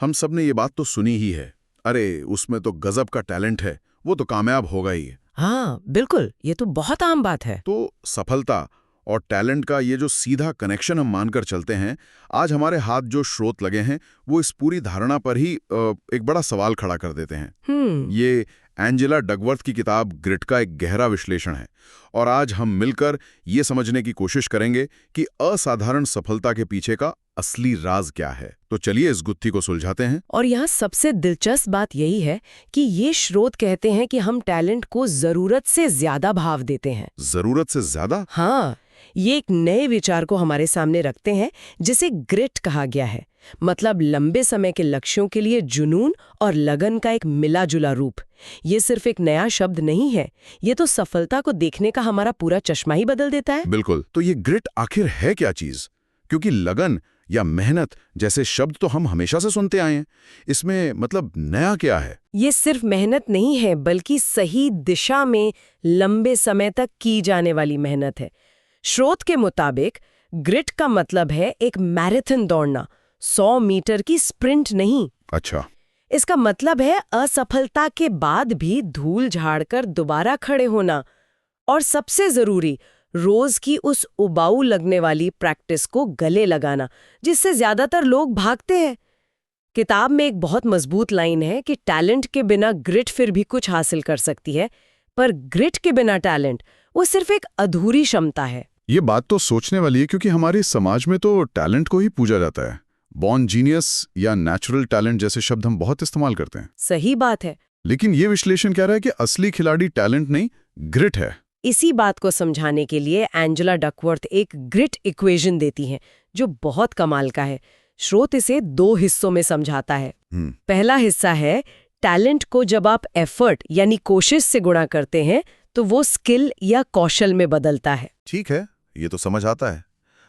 हम सब ने ये बात तो सुनी ही है। अरे उसमें तो गजब का टैलेंट है, वो तो कामयाब होगा ही। हाँ बिल्कुल, ये तो बहुत आम बात है। तो सफलता और टैलेंट का ये जो सीधा कनेक्शन हम मानकर चलते हैं, आज हमारे हाथ जो स्रोत लगे हैं वो इस पूरी धारणा पर ही एक बड़ा सवाल खड़ा कर देते हैं। ये एंजेला डगवर्थ की किताब ग्रिट का एक गहरा विश्लेषण है और आज हम मिलकर ये समझने की कोशिश करेंगे कि असाधारण सफलता के पीछे का असली राज क्या है। तो चलिए इस गुत्थी को सुलझाते हैं। और यहाँ सबसे दिलचस्प बात यही है कि ये स्रोत कहते हैं कि हम टैलेंट को जरूरत से ज्यादा भाव देते हैं। जरूरत से ज्यादा? हाँ, ये एक नए विचार को हमारे सामने रखते हैं जिसे ग्रिट कहा गया है। मतलब लंबे समय के लक्ष्यों के लिए जुनून और लगन का एक मिला जुला रूप। ये सिर्फ एक नया शब्द नहीं है, ये तो सफलता को देखने का हमारा पूरा चश्मा ही बदल देता है। बिल्कुल। तो ये ग्रिट आखिर है क्या चीज? क्योंकि लगन या मेहनत जैसे शब्द तो हम हमेशा से सुनते आए हैं, इसमें मतलब नया क्या है? ये सिर्फ मेहनत नहीं है, बल्कि सही दिशा में लंबे समय तक की जाने वाली मेहनत है। स्रोत के मुताबिक ग्रिट का मतलब है एक मैराथन दौड़ना, 100 मीटर की स्प्रिंट नहीं। अच्छा। इसका मतलब है असफलता के बाद भी धूल झाड़कर दोबारा खड़े होना, और सबसे जरूरी रोज की उस उबाऊ लगने वाली प्रैक्टिस को गले लगाना, जिससे ज्यादातर लोग भागते हैं। किताब में एक बहुत मजबूत लाइन है कि टैलेंट के बिना ग्रिट फिर भी कुछ हासिल कर सकती है, पर ग्रिट के बिना टैलेंट वो सिर्फ एक अधूरी क्षमता है। ये बात तो सोचने वाली है, क्योंकि हमारे समाज में तो टैलेंट को ही पूजा जाता है। बॉर्न जीनियस या नेचुरल टैलेंट जैसे शब्द हम बहुत इस्तेमाल करते हैं। सही बात है। लेकिन ये विश्लेषण कह रहा है कि असली खिलाड़ी टैलेंट नहीं, ग्रिट है। इसी बात को समझाने के लिए एंजेला डकवर्थ एक ग्रिट इक्वेशन देती हैं, जो बहुत कमाल का है। स्रोत इसे 2 हिस्सों में समझाता है। पहला हिस्सा है, टैलेंट को जब आप एफर्ट यानी कोशिश से गुणा करते हैं तो वो स्किल या कौशल में बदलता है। ठीक है, ये तो समझ आता है।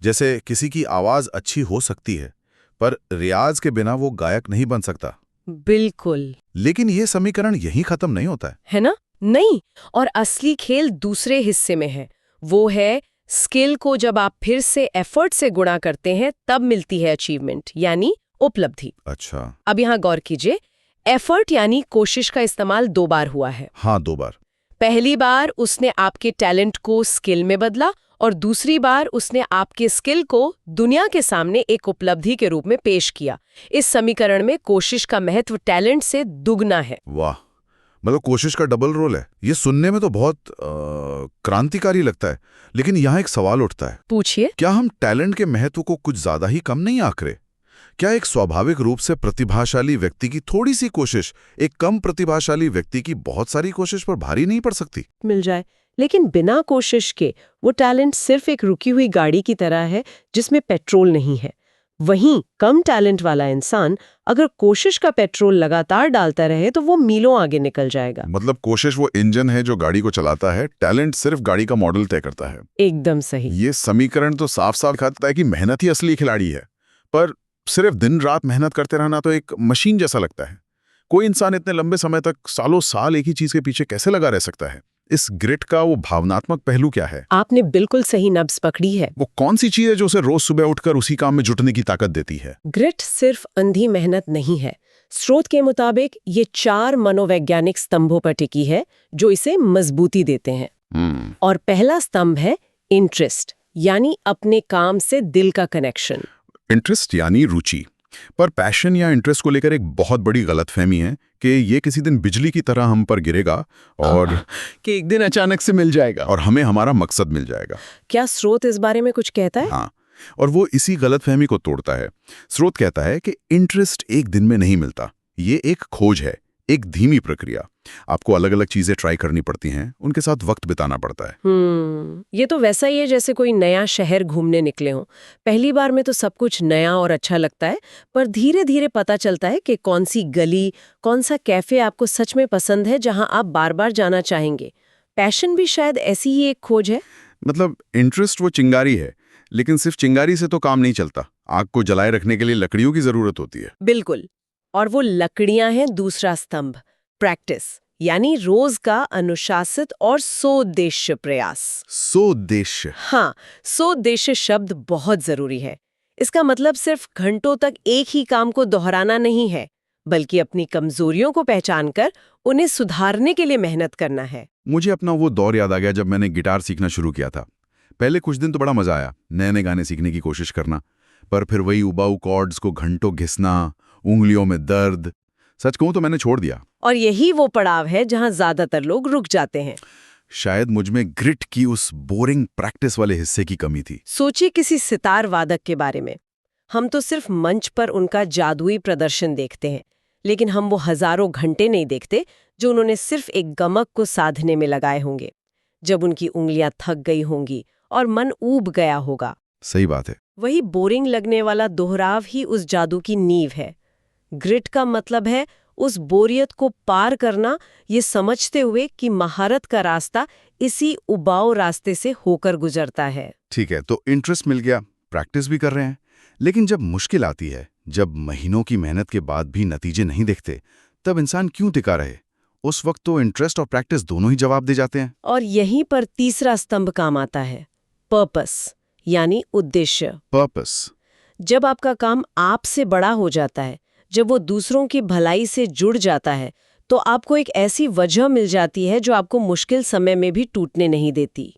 जैसे किसी की आवाज अच्छी हो सकती है, पर रियाज के बिना वो गायक नहीं बन सकता। बिल्कुल। लेकिन ये समीकरण यहीं खत्म नहीं होता है ना? नहीं, और असली खेल दूसरे हिस्से में है। वो है स्किल को जब आप फिर से एफर्ट से गुणा करते हैं तब मिलती है अचीवमेंट यानी उपलब्धि। अच्छा। अब यहाँ गौर कीजिए, एफर्ट यानी कोशिश का इस्तेमाल 2 बार हुआ है। हाँ, 2 बार। पहली बार उसने आपके टैलेंट को स्किल में बदला, और दूसरी बार उसने आपके स्किल को दुनिया के सामने एक उपलब्धि के रूप में पेश किया। इस समीकरण में कोशिश का महत्व टैलेंट से दुगना है। वाह, मतलब कोशिश का डबल रोल है। ये सुनने में तो बहुत क्रांतिकारी लगता है, लेकिन यहाँ एक सवाल उठता है। पूछिए। क्या हम टैलेंट के महत्व को कुछ ज्यादा ही कम नहीं आंकड़े? क्या एक स्वाभाविक रूप से प्रतिभाशाली व्यक्ति की थोड़ी सी कोशिश एक कम प्रतिभाशाली व्यक्ति की बहुत सारी कोशिश पर भारी नहीं पड़ सकती? मिल जाए, लेकिन बिना कोशिश के वो टैलेंट सिर्फ एक रुकी हुई गाड़ी की तरह है जिसमें पेट्रोल नहीं है। वहीं कम टैलेंट वाला इंसान अगर कोशिश का पेट्रोल लगातार डालता रहे तो वो मीलों आगे निकल जाएगा। मतलब कोशिश वो इंजन है जो गाड़ी को चलाता है, टैलेंट सिर्फ गाड़ी का मॉडल तय करता है। एकदम सही। ये समीकरण तो साफ साफ दिखाता है कि मेहनत ही असली खिलाड़ी है, पर सिर्फ दिन रात मेहनत करते रहना तो एक मशीन जैसा लगता है। कोई इंसान इतने लंबे समय तक सालों साल एक ही चीज के पीछे कैसे लगा रह सकता है? इस ग्रिट का वो भावनात्मक पहलू क्या है? आपने बिल्कुल सही नब्ज पकड़ी है। वो कौन सी चीज है जो उसे रोज सुबह उठकर उसी काम में जुटने की ताकत देती है? ग्रिट सिर्फ अंधी मेहनत नहीं है। स्रोत के मुताबिक ये 4 मनोवैज्ञानिक स्तंभों पर टिकी है जो इसे मजबूती देते हैं। और पहला स्तंभ है इंटरेस्ट, यानी अपने काम से दिल का कनेक्शन। इंटरेस्ट यानी रुचि। पर पैशन या इंटरेस्ट को लेकर एक बहुत बड़ी गलतफहमी है कि ये किसी दिन बिजली की तरह हम पर गिरेगा और कि एक दिन अचानक से मिल जाएगा और हमें हमारा मकसद मिल जाएगा। क्या स्रोत इस बारे में कुछ कहता है? हाँ, और वो इसी गलतफहमी को तोड़ता है। स्रोत कहता है कि इंटरेस्ट एक दिन में नहीं मिलता, ये एक खोज है, एक धीमी प्रक्रिया। आपको अलग अलग चीजें ट्राई करनी पड़ती हैं, उनके साथ वक्त बिताना पड़ता है। ये तो वैसा ही है जैसे कोई नया शहर घूमने निकले हो। पहली बार में तो सब कुछ नया और अच्छा लगता है, पर धीरे धीरे पता चलता है कि कौन सी गली, कौन सा कैफे आपको सच में पसंद है, जहां आप बार बार जाना चाहेंगे। पैशन भी शायद ऐसी ही एक खोज है। मतलब इंटरेस्ट वो चिंगारी है, लेकिन सिर्फ चिंगारी से तो काम नहीं चलता। आग को जलाए रखने के लिए लकड़ियों की जरूरत होती है। बिल्कुल, और वो लकड़ियां हैं दूसरा स्तंभ, प्रैक्टिस, यानी रोज का अनुशासित और सोउद्देश्य प्रयास। सोउद्देश्य? हाँ, सोउद्देश्य शब्द बहुत जरूरी है। इसका मतलब सिर्फ घंटों तक एक ही काम को दोहराना नहीं है, बल्कि अपनी कमजोरियों को पहचान कर उन्हें सुधारने के लिए मेहनत करना है। मुझे अपना वो दौर याद आ गया जब मैंने गिटार सीखना शुरू किया था। पहले कुछ दिन तो बड़ा मजा आया, नए नए गाने सीखने की कोशिश करना, पर फिर वही उबाऊ कॉर्ड्स को घंटों घिसना, उंगलियों में दर्द, सच कहूं तो मैंने छोड़ दिया। और यही वो पड़ाव है जहां ज्यादातर लोग रुक जाते हैं। शायद मुझमें ग्रिट की उस बोरिंग प्रैक्टिस वाले हिस्से की कमी थी। सोचिए किसी सितार वादक के बारे में। हम तो सिर्फ मंच पर उनका जादुई प्रदर्शन देखते हैं, लेकिन हम वो हजारों घंटे नहीं देखते जो उन्होंने सिर्फ एक गमक को साधने में लगाए होंगे, जब उनकी उंगलियां थक गई होंगी और मन ऊब गया होगा। सही बात है। वही बोरिंग लगने वाला दोहराव ही उस जादू की नींव है। ग्रिट का मतलब है उस बोरियत को पार करना, ये समझते हुए कि महारत का रास्ता इसी उबाऊ रास्ते से होकर गुजरता है। ठीक है, तो इंटरेस्ट मिल गया, प्रैक्टिस भी कर रहे हैं, लेकिन जब मुश्किल आती है, जब महीनों की मेहनत के बाद भी नतीजे नहीं दिखते, तब इंसान क्यों टिका रहे? उस वक्त तो इंटरेस्ट और प्रैक्टिस दोनों ही जवाब दे जाते हैं। और यहीं पर तीसरा स्तंभ काम आता है, पर्पस, यानी उद्देश्य। पर्पस। जब आपका काम आपसे बड़ा हो जाता है, जब वो दूसरों की भलाई से जुड़ जाता है, तो आपको एक ऐसी वजह मिल जाती है जो आपको मुश्किल समय में भी टूटने नहीं देती।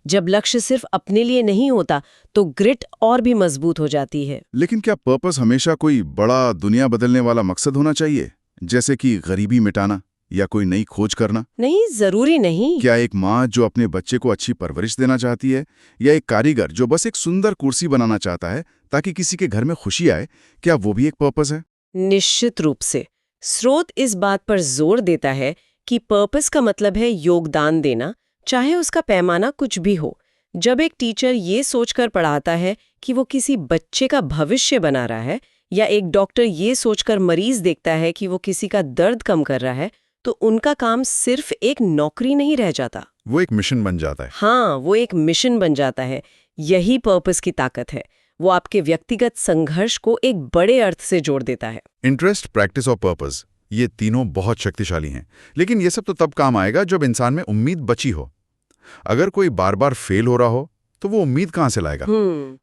जब लक्ष्य सिर्फ अपने लिए नहीं होता, तो ग्रिट और भी मजबूत हो जाती है। लेकिन क्या पर्पस हमेशा कोई बड़ा दुनिया बदलने वाला मकसद होना चाहिए, जैसे कि गरीबी मिटाना या कोई नई खोज करना? नहीं, जरूरी नहीं। क्या एक माँ जो अपने बच्चे को अच्छी परवरिश देना चाहती है, या एक कारीगर जो बस एक सुंदर कुर्सी बनाना चाहता है ताकि किसी के घर में खुशी आए, क्या वो भी एक पर्पस है? निश्चित रूप से। स्रोत इस बात पर जोर देता है कि पर्पस का मतलब है योगदान देना, चाहे उसका पैमाना कुछ भी हो। जब एक टीचर ये सोचकर पढ़ाता है कि वो किसी बच्चे का भविष्य बना रहा है, या एक डॉक्टर ये सोचकर मरीज देखता है कि वो किसी का दर्द कम कर रहा है, तो उनका काम सिर्फ एक नौकरी नहीं रह जाता, वो एक मिशन बन जाता है। हाँ, वो एक मिशन बन जाता है। यही पर्पस की ताकत है। वो आपके व्यक्तिगत संघर्ष को एक बड़े अर्थ से जोड़ देता है। इंटरेस्ट, प्रैक्टिस और पर्पस, ये तीनों बहुत शक्तिशाली हैं, लेकिन ये सब तो तब काम आएगा जब इंसान में उम्मीद बची हो। अगर कोई बार बार फेल हो रहा हो, तो वो उम्मीद कहाँ से लाएगा?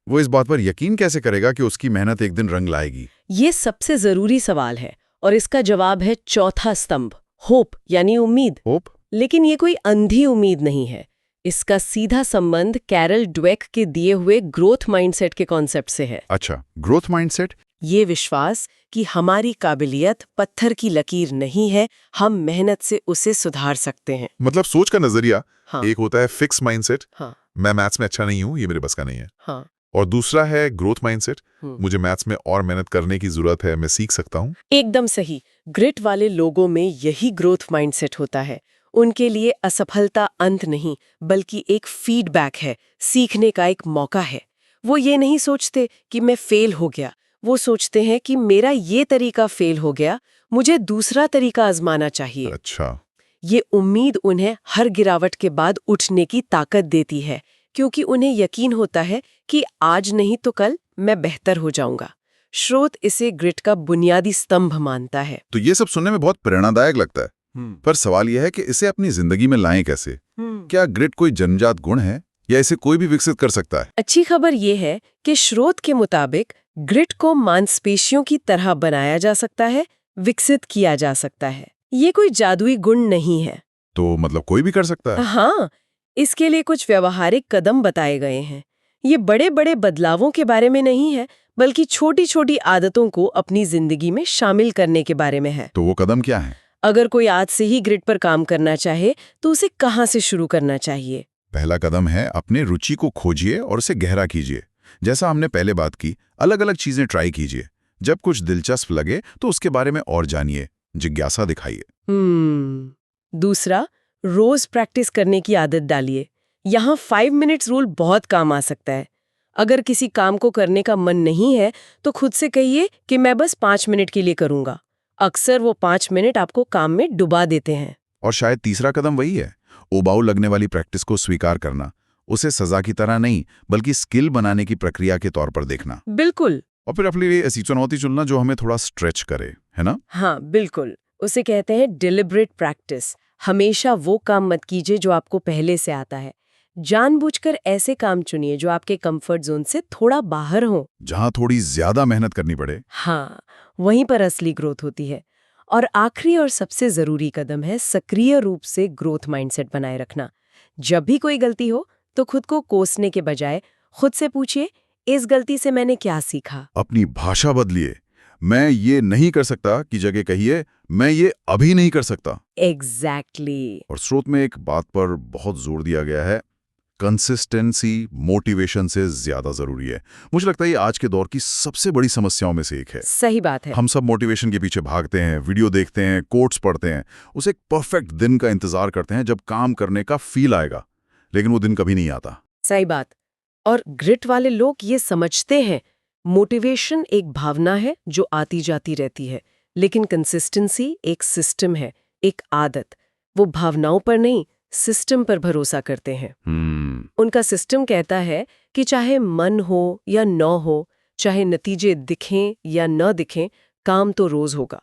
वो इस बात पर यकीन कैसे करेगा कि उसकी मेहनत एक दिन रंग लाएगी? ये सबसे जरूरी सवाल है, और इसका जवाब है चौथा स्तंभ, होप, यानी उम्मीद। होप? लेकिन ये कोई अंधी उम्मीद नहीं है। इसका सीधा संबंध कैरल ड्वेक के दिए हुए ग्रोथ माइंडसेट के कॉन्सेप्ट से है। अच्छा, ग्रोथ माइंडसेट? ये विश्वास कि हमारी काबिलियत पत्थर की लकीर नहीं है, हम मेहनत से उसे सुधार सकते हैं। मतलब सोच का नजरिया। हाँ। एक होता है फिक्स माइंडसेट, हाँ। मैं मैथ्स में अच्छा नहीं हूँ, ये मेरे बस का नहीं है। हाँ। और दूसरा है ग्रोथ माइंडसेट, मुझे मैथ्स में और मेहनत करने की जरूरत है, मैं सीख सकता हूँ। एकदम सही। ग्रिट वाले लोगों में यही ग्रोथ माइंडसेट होता है। उनके लिए असफलता अंत नहीं, बल्कि एक फीडबैक है, सीखने का एक मौका है। वो ये नहीं सोचते कि मैं फेल हो गया, वो सोचते हैं कि मेरा ये तरीका फेल हो गया, मुझे दूसरा तरीका आजमाना चाहिए। अच्छा। ये उम्मीद उन्हें हर गिरावट के बाद उठने की ताकत देती है, क्योंकि उन्हें यकीन होता है कि आज नहीं तो कल मैं बेहतर हो जाऊंगा। स्रोत इसे ग्रिट का बुनियादी स्तंभ मानता है। तो ये सब सुनने में बहुत प्रेरणादायक लगता है, पर सवाल यह है कि इसे अपनी जिंदगी में लाएं कैसे? क्या ग्रिट कोई जन्मजात गुण है, या इसे कोई भी विकसित कर सकता है? अच्छी खबर ये है कि स्रोत के मुताबिक ग्रिट को मांसपेशियों की तरह बनाया जा सकता है, विकसित किया जा सकता है। ये कोई जादुई गुण नहीं है। तो मतलब कोई भी कर सकता है? हाँ, इसके लिए कुछ व्यवहारिक कदम बताए गए हैं। ये बड़े बड़े बदलावों के बारे में नहीं है, बल्कि छोटी छोटी आदतों को अपनी जिंदगी में शामिल करने के बारे में है। तो वो कदम क्या है? अगर कोई आज से ही ग्रिट पर काम करना चाहे, तो उसे कहाँ से शुरू करना चाहिए? पहला कदम है अपने रुचि को खोजिए और उसे गहरा कीजिए। जैसा हमने पहले बात की, अलग अलग चीजें ट्राई कीजिए। जब कुछ दिलचस्प लगे तो उसके बारे में और जानिए, जिज्ञासा दिखाइए। दूसरा, रोज प्रैक्टिस करने की आदत डालिए। यहाँ 5 मिनट्स रूल बहुत काम आ सकता है। अगर किसी काम को करने का मन नहीं है, तो खुद से कहिए कि मैं बस 5 मिनट के लिए करूंगा। अक्सर वो 5 मिनट आपको काम में डुबा देते हैं। और शायद तीसरा कदम वही है, उबाऊ लगने वाली प्रैक्टिस को स्वीकार करना, उसे सजा की तरह नहीं, बल्कि स्किल बनाने की प्रक्रिया के तौर पर देखना। बिल्कुल। और फिर अपने लिए ऐसी चुनौती चुनना जो हमें थोड़ा स्ट्रेच करे, है ना? हाँ, बिल्कुल। उसे कहते हैं डिलिब्रेट प्रैक्टिस। हमेशा वो काम मत कीजिए जो आपको पहले से आता है। जानबूझकर ऐसे काम चुनिए जो आपके कंफर्ट जोन से थोड़ा बाहर हो। जहां थोड़ी ज्यादा मेहनत करनी पड़े। हाँ, वहीं पर असली ग्रोथ होती है। और आखिरी और सबसे जरूरी कदम है सक्रिय रूप से ग्रोथ माइंडसेट बनाए रखना। जब भी कोई गलती हो तो खुद को कोसने के बजाय खुद से पूछिए, इस गलती से मैंने क्या सीखा। अपनी भाषा बदलिए। मैं ये नहीं कर सकता की जगह कहिए, मैं ये अभी नहीं कर सकता। एग्जैक्टली। और स्रोत में एक बात पर बहुत जोर दिया गया है, कंसिस्टेंसी मोटिवेशन से ज्यादा जरूरी है। मुझे लगता है ये आज के दौर की सबसे बड़ी समस्याओं में से एक है। सही बात है। हम सब मोटिवेशन के पीछे भागते हैं, वीडियो देखते हैं, कोट्स पढ़ते हैं, उसे एक परफेक्ट दिन का इंतजार करते हैं जब काम करने का फील आएगा, लेकिन वो दिन कभी नहीं आता। सही बात। और ग्रिट वाले लोग ये समझते हैं मोटिवेशन एक भावना है जो आती जाती रहती है, लेकिन कंसिस्टेंसी एक सिस्टम है, एक आदत। वो भावनाओं पर नहीं, सिस्टम पर भरोसा करते हैं। उनका सिस्टम कहता है कि चाहे मन हो या न हो, चाहे नतीजे दिखें या न दिखें, काम तो रोज होगा।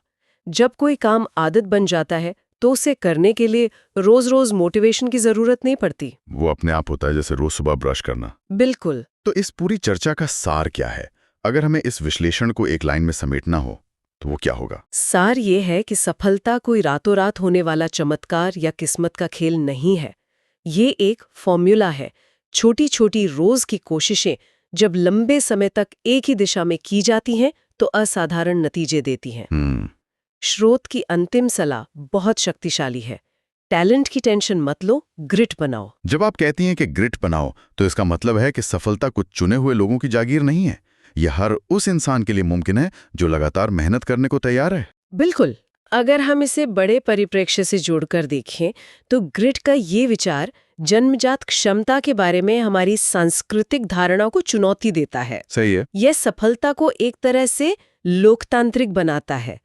जब कोई काम आदत बन जाता है तो उसे करने के लिए रोज रोज मोटिवेशन की जरूरत नहीं पड़ती। वो अपने आप होता है, जैसे रोज सुबह ब्रश करना। बिल्कुल। तो इस पूरी चर्चा का सार क्या है? अगर हमें इस विश्लेषण को एक लाइन में समेटना हो तो वो क्या होगा? सार ये है कि सफलता कोई रातों रात होने वाला चमत्कार या किस्मत का खेल नहीं है। ये एक फॉर्मूला है। छोटी छोटी रोज की कोशिशें जब लंबे समय तक एक ही दिशा में की जाती हैं तो असाधारण नतीजे देती हैं। स्रोत की अंतिम सलाह बहुत शक्तिशाली है। टैलेंट की टेंशन मत लो, ग्रिट बनाओ। जब आप कहती हैं कि ग्रिट बनाओ, तो इसका मतलब है कि सफलता कुछ चुने हुए लोगों की जागीर नहीं है। यह हर उस इंसान के लिए मुमकिन है जो लगातार मेहनत करने को तैयार है। बिल्कुल। अगर हम इसे बड़े परिप्रेक्ष्य से जोड़कर देखें तो ग्रिट का ये विचार जन्मजात क्षमता के बारे में हमारी सांस्कृतिक धारणा को चुनौती देता है। सही है। यह सफलता को एक तरह से लोकतांत्रिक बनाता है।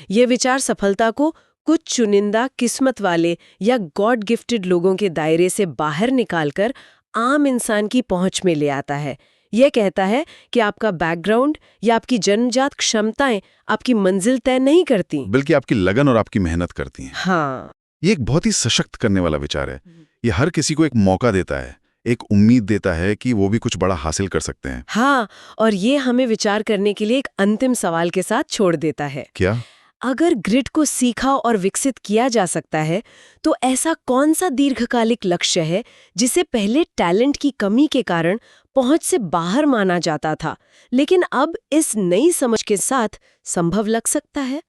ये विचार सफलता को कुछ चुनिंदा किस्मत वाले या गॉड गिफ्टेड लोगों के दायरे से बाहर निकालकर आम इंसान की पहुंच में ले आता है। यह कहता है कि आपका बैकग्राउंड या आपकी जन्मजात क्षमताएं आपकी मंजिल तय नहीं करती, बल्कि आपकी लगन और आपकी मेहनत करती हैं। हाँ, ये एक बहुत ही सशक्त करने वाला विचार है। ये हर किसी को एक मौका देता है, एक उम्मीद देता है कि वो भी कुछ बड़ा हासिल कर सकते हैं। हाँ, और ये हमें विचार करने के लिए एक अंतिम सवाल के साथ छोड़ देता है। क्या? अगर ग्रिट को सीखा और विकसित किया जा सकता है तो ऐसा कौन सा दीर्घकालिक लक्ष्य है जिसे पहले टैलेंट की कमी के कारण पहुंच से बाहर माना जाता था, लेकिन अब इस नई समझ के साथ संभव लग सकता है?